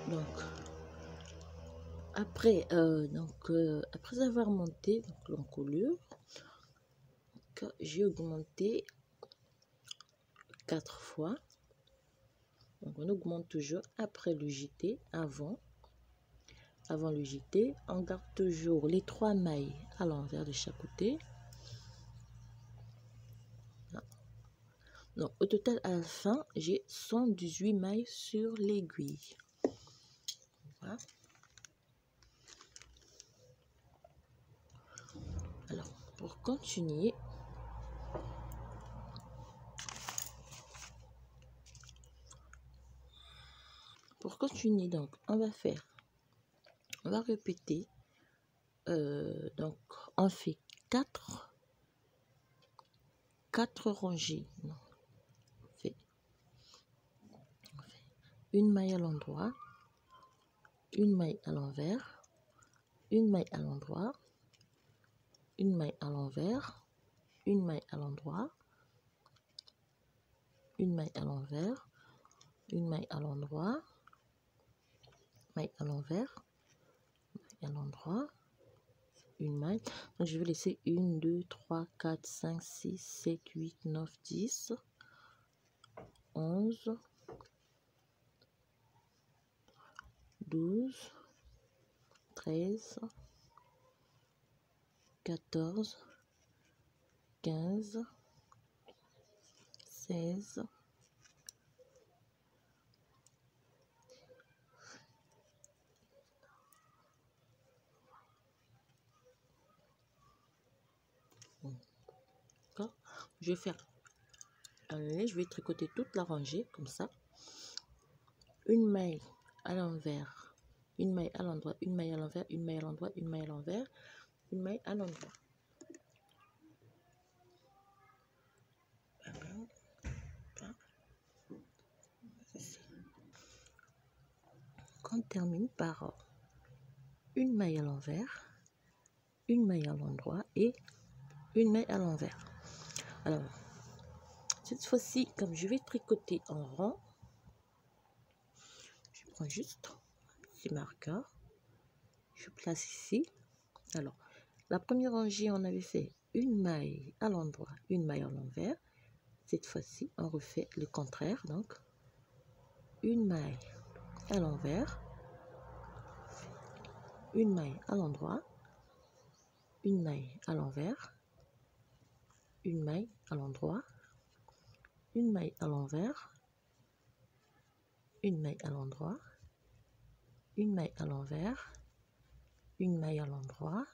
Donc après après avoir monté l'encolure, j'ai augmenté 4 fois. Donc on augmente toujours après le JT, avant le JT. On garde toujours les 3 mailles à l'envers de chaque côté. Donc au total à la fin, j'ai 118 mailles sur l'aiguille. Voilà. Alors pour continuer, donc on va répéter. Donc on fait 4 rangées. Non, on fait une maille à l'endroit, une maille à l'envers, une maille à l'endroit, une maille à l'envers, une maille à l'endroit, une maille à l'envers, une maille à l'endroit, maille à l'envers, maille à l'endroit, une maille. Donc je vais laisser 1, 2, 3, 4, 5, 6, 7, 8, 9, 10, 11, 12, 13, 14, 15, 16, 17. Je vais faire je vais tricoter toute la rangée comme ça. Une maille à l'envers, une maille à l'endroit, une maille à l'envers, une maille à l'endroit, une maille à l'envers, une maille à l'endroit. On termine par une maille à l'envers, une maille à l'endroit et une maille à l'envers. Alors cette fois-ci, comme je vais tricoter en rond, je prends juste un petit marqueur, je place ici. Alors la première rangée, on avait fait une maille à l'endroit, une maille à l'envers. Cette fois-ci, on refait le contraire, donc une maille à l'envers, une maille à l'endroit, une maille à l'envers, une maille à l'endroit, une maille à l'envers, une maille à l'endroit, une maille à l'envers, une maille à l'endroit,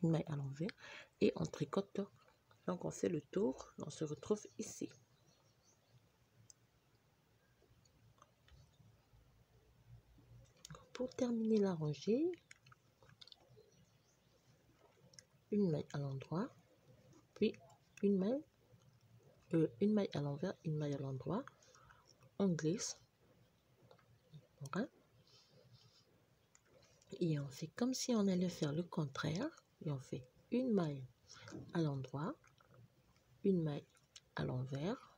une maille à l'envers, et on tricote. Donc on fait le tour, on se retrouve ici. Pour terminer la rangée, une maille à l'endroit, puis une maille à l'envers, une maille à l'endroit, on glisse, voilà. Et on fait comme si on allait faire le contraire, et on fait une maille à l'endroit, une maille à l'envers,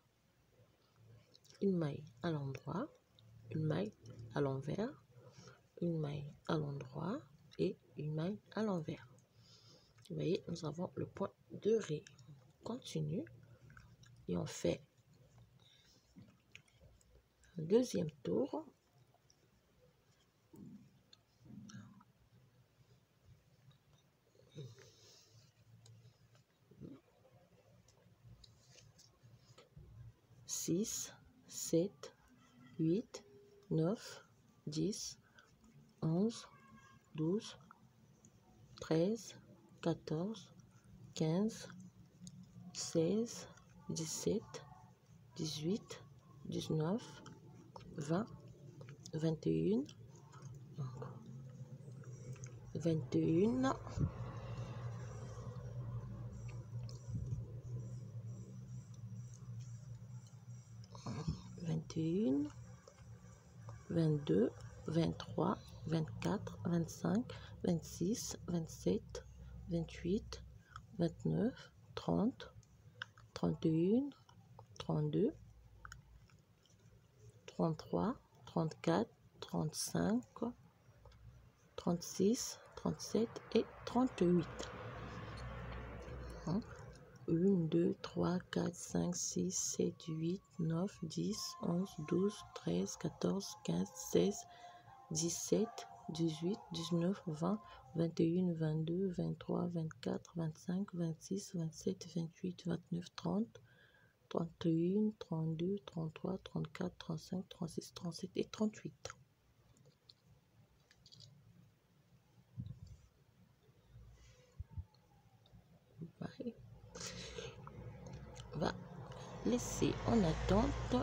une maille à l'endroit, une maille à l'envers, une maille à l'endroit et une maille à l'envers. Vous voyez, nous avons le point de ré. On continue et on fait un deuxième tour. Six, 7, 8, 9, 10, 11, 12, 13, 14, 15, 16, 17, 18, 19, 20, 21, 21, 21, 22, 23, 24, 25, 26, 27, 28, 29, 30, 31, 32, 33, 34, 35, 36, 37 et 38. 1, 2, 3, 4, 5, 6, 7, 8, 9, 10, 11, 12, 13, 14, 15, 16, 17, 18, 19, 20, 21, 22, 23, 24, 25, 26, 27, 28, 29, 30, 31, 32, 33, 34, 35, 36, 37 et 38. On va laisser en attente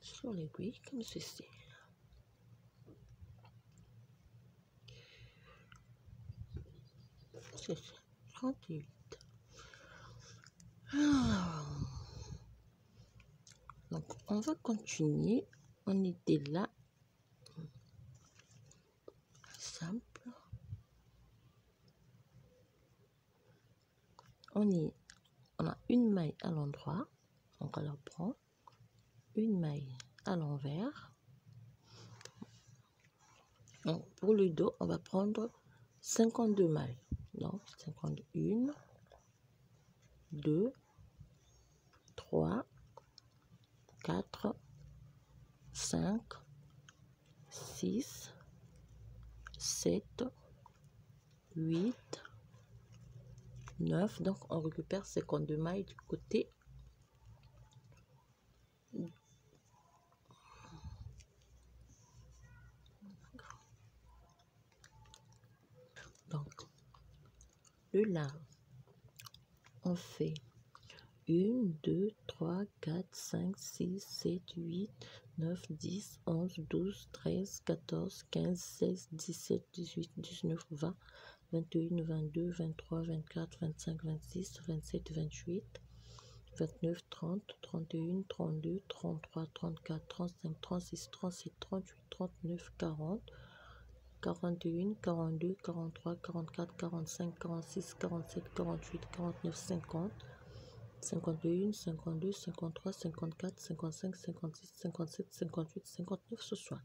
sur l'aiguille comme ceci. C'est 38. Donc on va continuer. On était là. Simple. On a une maille à l'endroit. Donc on la prend. Une maille à l'envers. Donc pour le dos, on va prendre 52 mailles. Donc 51, 2, 3, 4, 5, 6, 7, 8, 9. Donc on récupère 52 mailles du côté. Donc de là, on fait 1, 2, 3, 4, 5, 6, 7, 8, 9, 10, 11, 12, 13, 14, 15, 16, 17, 18, 19, 20, 21, 22, 23, 24, 25, 26, 27, 28, 29, 30, 31, 32, 33, 34, 35, 36, 37, 38, 39, 40, 41, 42, 43, 44, 45, 46, 47, 48, 49, 50, 51, 52, 53, 54, 55, 56, 57, 58, 59, 60.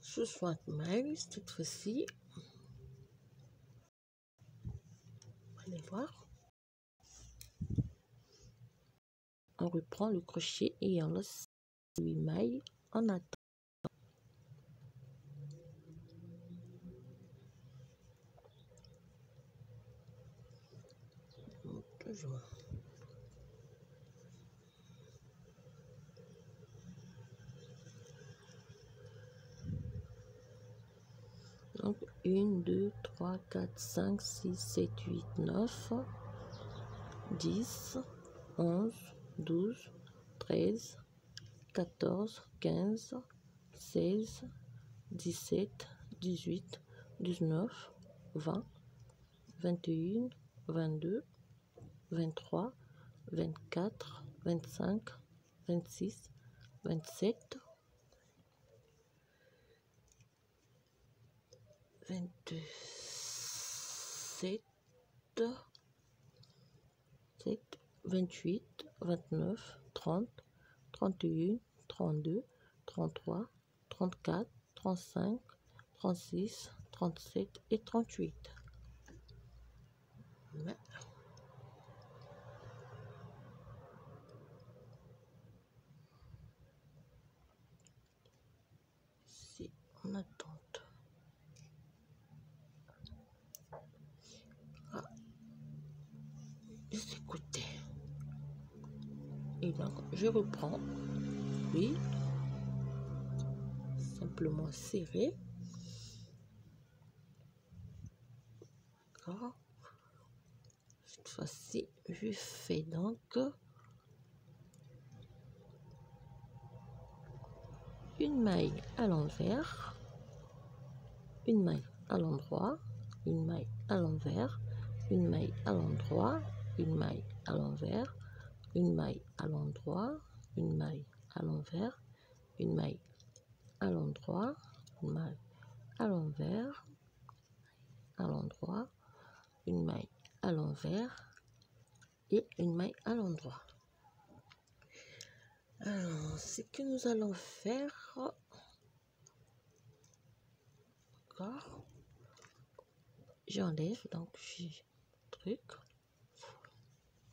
60 mailles cette fois-ci. Allez voir. On reprend le crochet et on laisse 8 mailles en attente. Toujours. Donc 1, 2, 3, 4, 5, 6, 7, 8, 9, 10, 11, 12, 13, 14, 15, 16, 17, 18, 19, 20, 21, 22, 23, 24, 25, 26, 27, 27, 28, 29, 30, 31, 32, 33, 34, 35, 36, 37 et 38. C'est en attente. De ce côté. Et donc, je reprends. Oui. Simplement serré. D'accord. Cette fois-ci, je fais donc une maille à l'envers, une maille à l'endroit, une maille à l'envers, une maille à l'endroit, une maille à l'envers, une maille à l'endroit, une maille à l'envers, une maille à l'endroit, une maille à l'envers, à l'endroit, une maille à l'envers et une maille à l'endroit. Alors, ce que nous allons faire, d'accord, j'enlève, donc j'ai truc.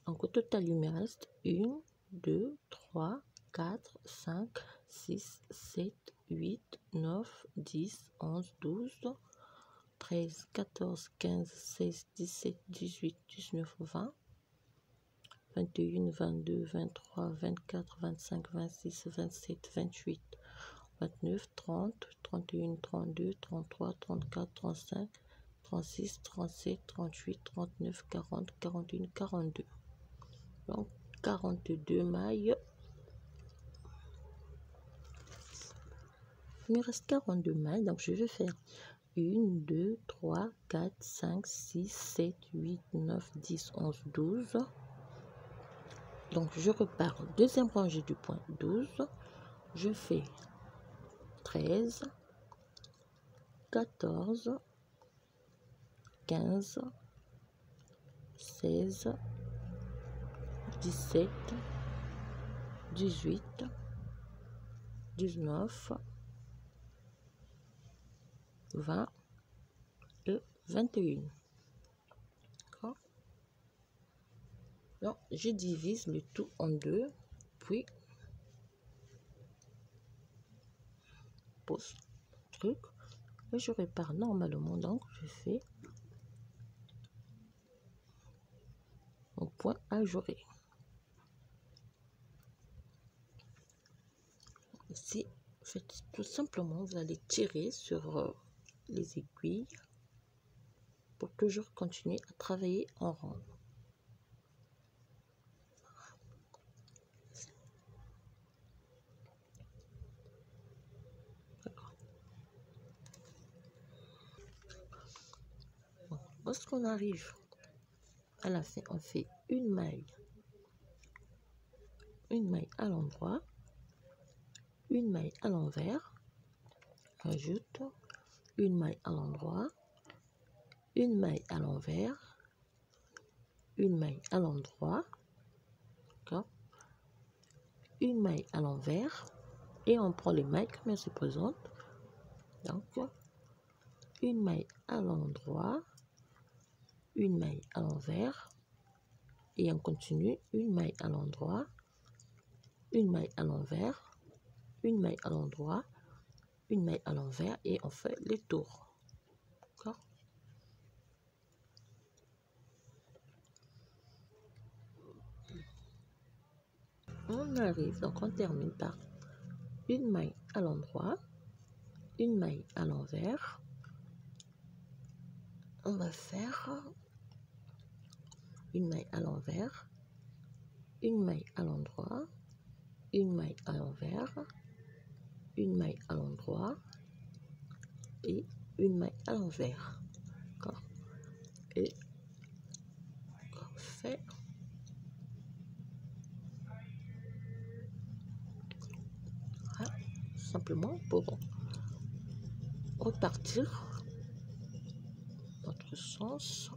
Donc au total, il me reste 1, 2, 3, 4, 5, 6, 7, 8, 9, 10, 11, 12, 13, 14, 15, 16, 17, 18, 19, 20, 21, 22, 23, 24, 25, 26, 27, 28, 29, 30, 31, 32, 33, 34, 35, 36, 37, 38, 39, 40, 41, 42. Donc 42 mailles. Il me reste 42 mailles, donc je vais faire 1, 2, 3, 4, 5, 6, 7, 8, 9, 10, 11, 12. Donc je repars deuxième rangée du point 12. Je fais 13, 14, 15, 16, 17, 18, 19, 20 et 21. D'accord? Donc, je divise le tout en deux, puis pose le truc et je répare normalement. Donc, je fais mon point ajouré. Ici, faites tout simplement, vous allez tirer sur les aiguilles pour toujours continuer à travailler en rond. Lorsqu'on arrive à la fin, on fait une maille à l'endroit, une maille à l'envers, rajoute une maille à l'endroit, une maille à l'envers, une maille à l'endroit, une maille à l'envers, et on prend les mailles comme elles se présentent. Donc, une maille à l'endroit, une maille à l'envers, et on continue une maille à l'endroit, une maille à l'envers, une maille à l'endroit, une maille à l'envers, et on fait les tours. D'accord? On arrive, donc on termine par une maille à l'endroit, une maille à l'envers. On va faire une maille à l'envers, une maille à l'endroit, une maille à l'envers, une maille à l'endroit et une maille à l'envers. D'accord? Et on fait voilà, simplement pour repartir dans l'autre sens.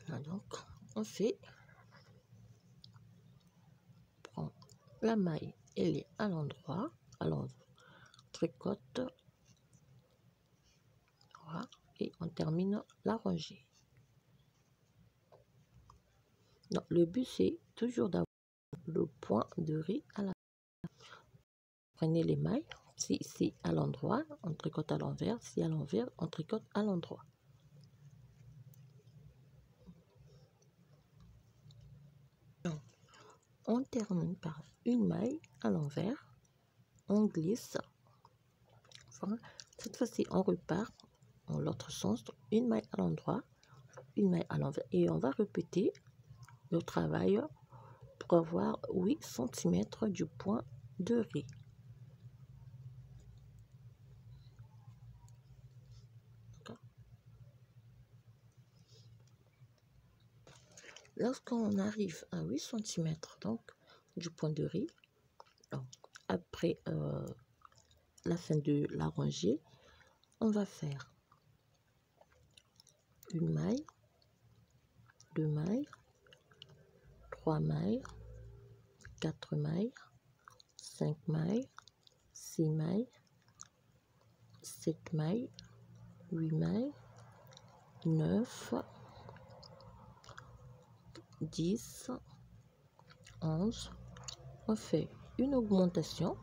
Voilà, donc on fait, on prend la maille, elle est à l'endroit, alors on tricote, voilà, et on termine la rangée. Non, le but c'est toujours d'avoir le point de riz à la fin. Prenez les mailles, si c'est à l'endroit, on tricote à l'envers, si à l'envers, on tricote à l'endroit. On termine par une maille à l'envers, on glisse, voilà. Cette fois-ci on repart dans l'autre sens, une maille à l'endroit, une maille à l'envers, et on va répéter le travail pour avoir 8 cm du point de riz. Lorsqu'on arrive à 8 cm donc du point de riz, Donc, après la fin de la rangée, on va faire une maille, 2 mailles, 3 mailles, 4 mailles, 5 mailles, 6 mailles, 7 mailles, 8 mailles, 9, 10, 11. On fait une augmentation.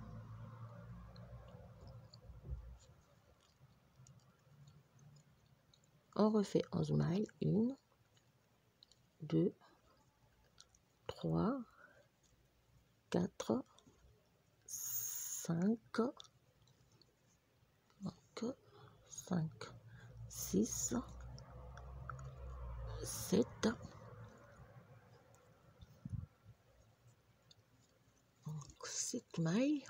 On refait 11 mailles. 1, 2, 3, 4, 5, 5, 6, 7, 7 mailles.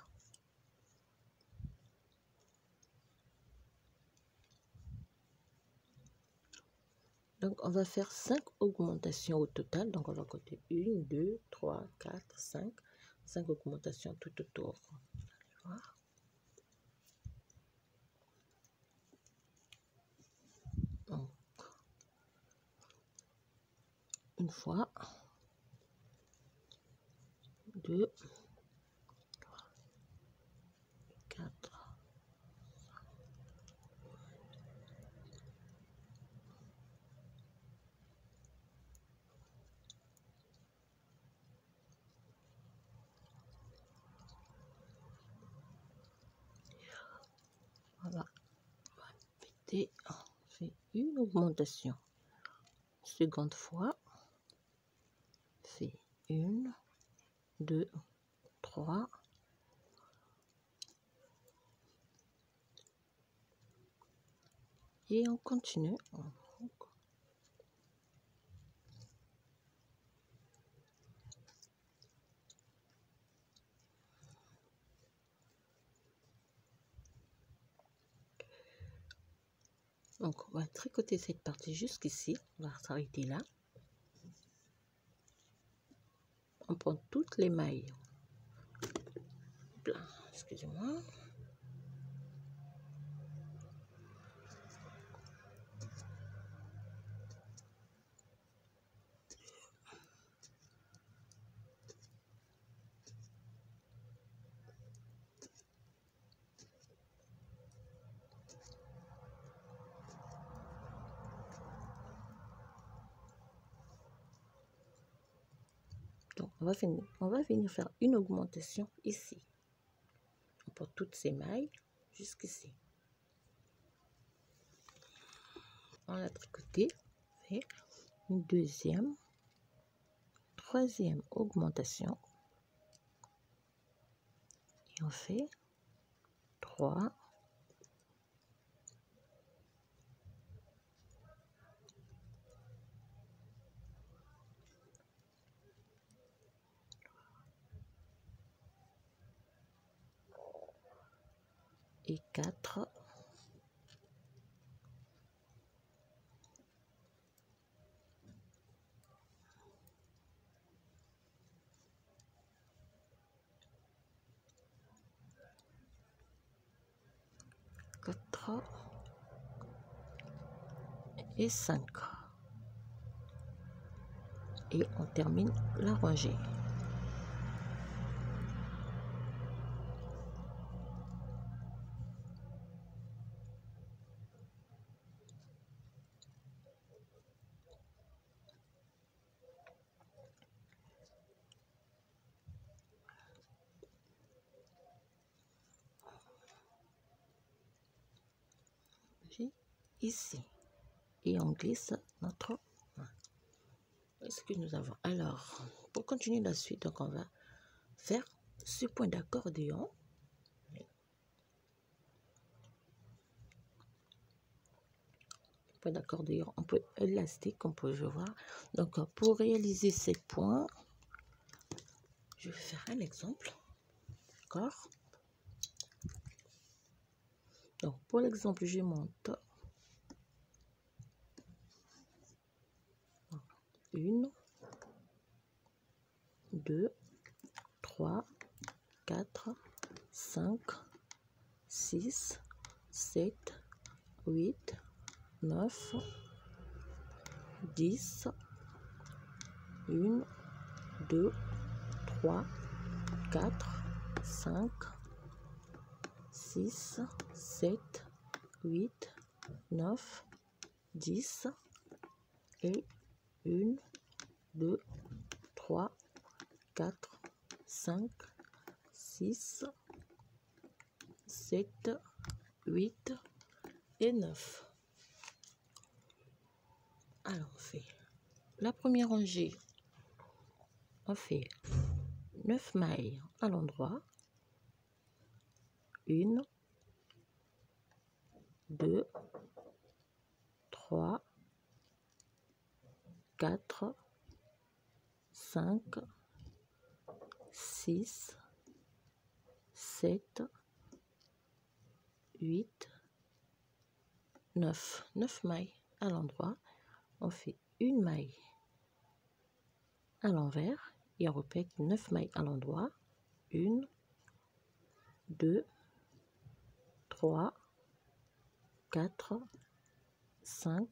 Donc, on va faire 5 augmentations au total. Donc, on va compter 1, 2, 3, 4, 5. 5 augmentations tout autour. Voilà. Donc, une fois, 2, 4. Voilà. On va répéter. On fait une augmentation. Seconde fois, fait 1, 2, 3. Et on continue. Donc, on va tricoter cette partie jusqu'ici. On va s'arrêter là. On prend toutes les mailles. Excusez-moi. Donc, on va venir faire une augmentation ici. On prend toutes ces mailles jusqu'ici. On a tricoté, fait une deuxième, troisième augmentation. Et on fait 3, et 4. Et 5. Et on termine la rangée. Ici. Et on glisse notre main. Est-ce que nous avons? Alors, pour continuer la suite, donc on va faire ce point d'accordéon. Point d'accordéon, on peut élastique, on peut voir. Donc, pour réaliser ces points, je vais faire un exemple. D'accord? Donc, pour l'exemple, je monte 1, 2, 3, 4, 5, 6, 7, 8, 9, 10, 1, 2, 3, 4, 5, 6, 7, 8, 9, 10 et 1, 2, 3, 4, 5, 6, 7, 8 et 9. Alors, on fait la première rangée. On fait 9 mailles à l'endroit. 1, 2, 3, 4, 5, 6, 7, 8, 9. 9 mailles à l'endroit. On fait une maille à l'envers et on répète 9 mailles à l'endroit. 1, 2, 3, 4, 5,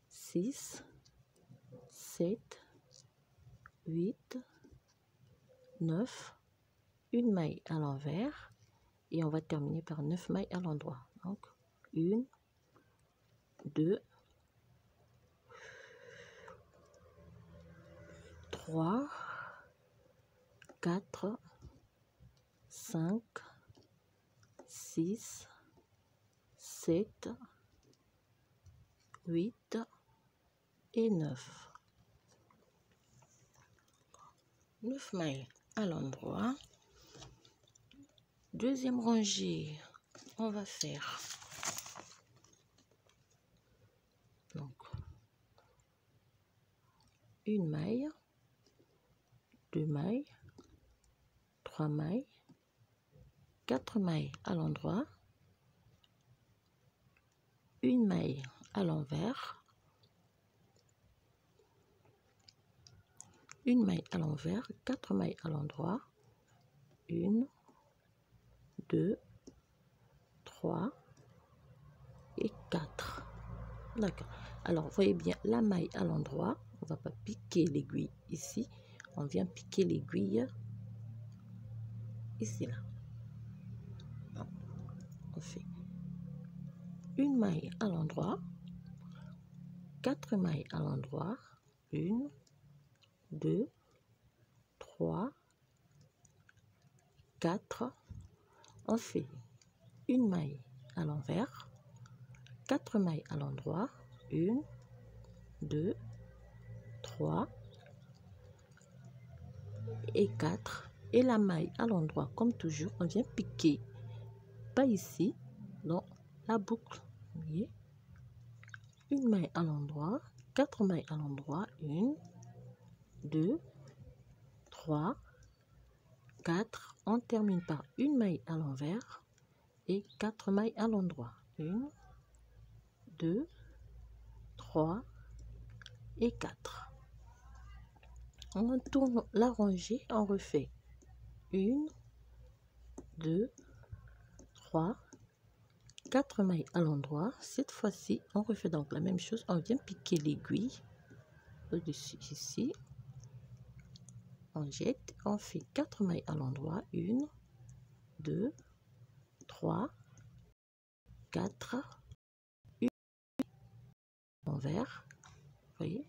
6, 7, 8, 9, une maille à l'envers et on va terminer par 9 mailles à l'endroit. Donc 1, 2, 3, 4, 5, 6, 7, 8 et 9. 9 mailles à l'endroit. Deuxième rangée, on va faire donc une maille, 2 mailles, 3 mailles, 4 mailles à l'endroit, une maille à l'envers, une maille à l'envers, 4 mailles à l'endroit, 1, 2, 3 et 4. D'accord. Alors, vous voyez bien la maille à l'endroit. On ne va pas piquer l'aiguille ici. On vient piquer l'aiguille ici, là. Donc, on fait une maille à l'endroit, 4 mailles à l'endroit, 1, 2, 3, 4. On fait une maille à l'envers, 4 mailles à l'endroit, 1, 2, 3 et 4. Et la maille à l'endroit, comme toujours, on vient piquer, pas ici, dans la boucle. Vous voyez, une maille à l'endroit, 4 mailles à l'endroit, 1, 2, 3, 4. On termine par une maille à l'envers et 4 mailles à l'endroit. 1, 2, 3 et 4. On tourne la rangée, on refait 1, 2, 3, 4 mailles à l'endroit. Cette fois-ci, on refait donc la même chose. On vient piquer l'aiguille au-dessus ici. On jette, on fait 4 mailles à l'endroit. 1, 2, 3, 4, 1 à l'envers. Vous voyez?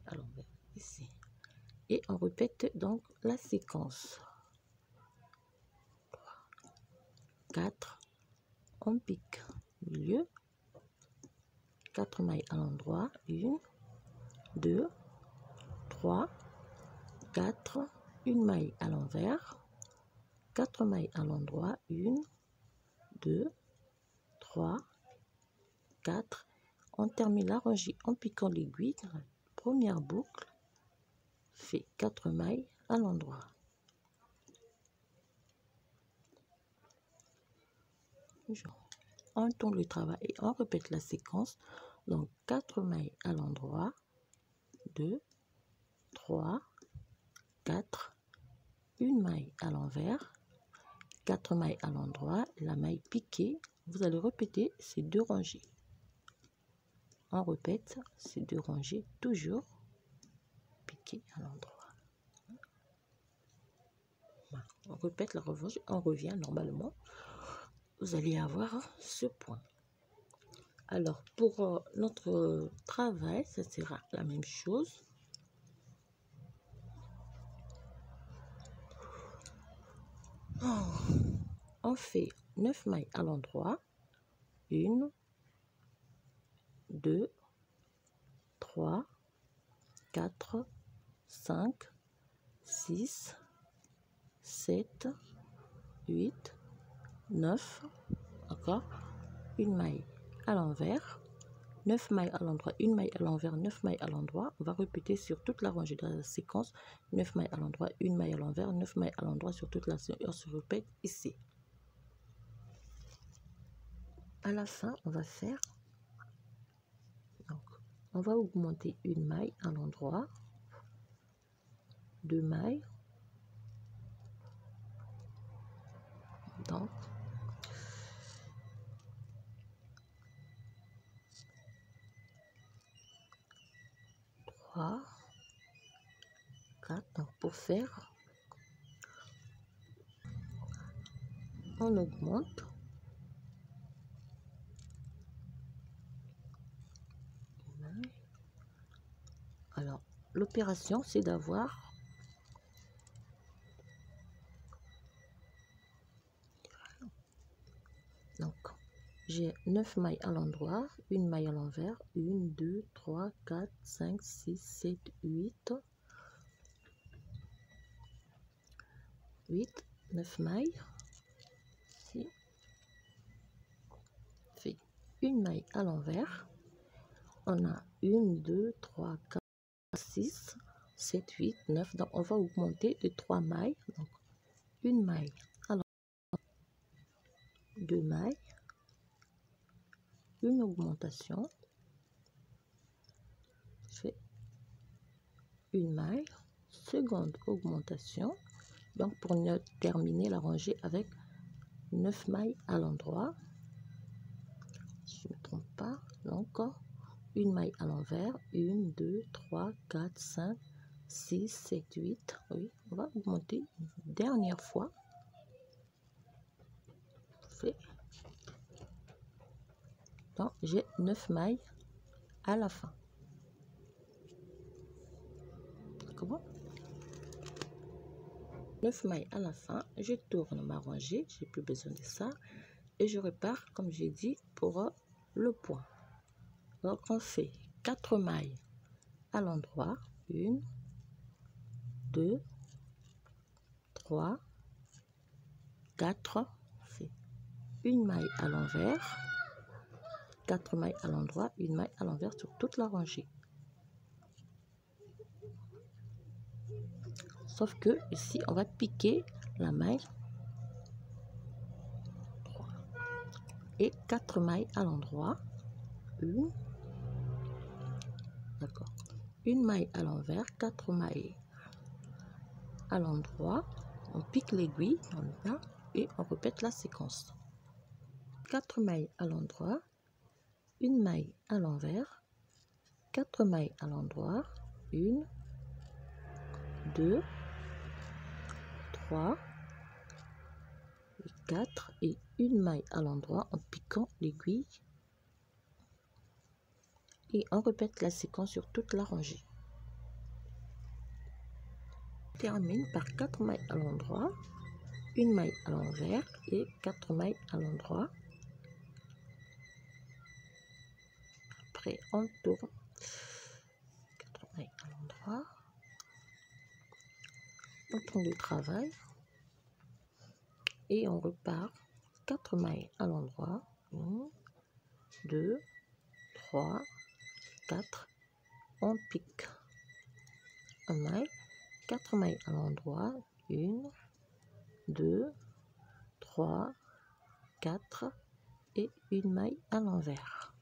À l'envers ici. Et on répète donc la séquence. 4, on pique milieu, 4 mailles à l'endroit, 1, 2, 3, 4, une maille à l'envers, 4 mailles à l'endroit, 1, 2, 3, 4. On termine la rangée en piquant l'aiguille. Première boucle fait 4 mailles à l'endroit. On tourne le travail et on répète la séquence. Donc 4 mailles à l'endroit, 2, 3, 4, 1 une maille à l'envers, 4 mailles à l'endroit, la maille piquée. Vous allez répéter ces 2 rangées. On répète ces 2 rangées, toujours piquées à l'endroit. Voilà. On répète la revanche, on revient normalement. Vous allez avoir ce point. Alors, pour notre travail, ça sera la même chose. On fait 9 mailles à l'endroit. 1, 2, 3, 4, 5, 6, 7, 8, 9. D'accord? Une maille à l'envers. 9 mailles à l'endroit, une maille à l'envers, 9 mailles à l'endroit. On va répéter sur toute la rangée de la séquence. 9 mailles à l'endroit, une maille à l'envers, 9 mailles à l'endroit sur toute la séquence. On se répète ici. À la fin, on va faire, donc, on va augmenter une maille à l'endroit, 2 mailles, donc, 3, 4, donc pour faire, on augmente. Alors, l'opération, c'est d'avoir donc j'ai 9 mailles à l'endroit, une maille à l'envers, 1, 2, 3, 4, 5, 6, 7, 8, 9 mailles. Ici, fait une maille à l'envers. On a 1, 2, 3, 4, 6, 7, 8, 9. Donc, on va augmenter de 3 mailles. Donc, une maille à l'envers, 2 mailles, une augmentation, fait une maille, seconde augmentation. Donc, pour terminer la rangée avec 9 mailles à l'endroit. Si je ne me trompe pas. Donc, une maille à l'envers. 1, 2, 3, 4, 5, 6, 7, 8. Oui, on va augmenter une dernière fois. Fait. Donc, j'ai 9 mailles à la fin. Comment? 9 mailles à la fin, je tourne ma rangée, j'ai plus besoin de ça, et je repars comme j'ai dit pour le point. Donc on fait 4 mailles à l'endroit, 1, 2, 3, 4, fait une maille à l'envers, 4 mailles à l'endroit, une maille à l'envers sur toute la rangée. Sauf que ici on va piquer la maille et 4 mailles à l'endroit, une, d'accord, une maille à l'envers, 4 mailles à l'endroit, on pique l'aiguille dans le plat et on répète la séquence. 4 mailles à l'endroit, une maille à l'envers, 4 mailles à l'endroit, 1, 2, 3, 4 et une maille à l'endroit en piquant l'aiguille et on répète la séquence sur toute la rangée. On termine par 4 mailles à l'endroit, une maille à l'envers et 4 mailles à l'endroit. Après on tourne, 4 mailles à l'endroit, on tourne le travail et on repart 4 mailles à l'endroit, 1, 2, 3, 4, on pique un maille, 4 mailles à l'endroit, 1, 2, 3, 4 et une maille à l'envers.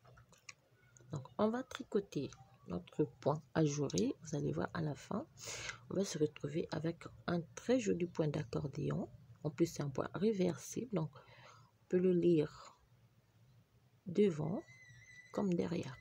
Donc on va tricoter notre point ajouré. Vous allez voir à la fin, on va se retrouver avec un très joli point d'accordéon. En plus, c'est un point réversible, donc on peut le lire devant comme derrière.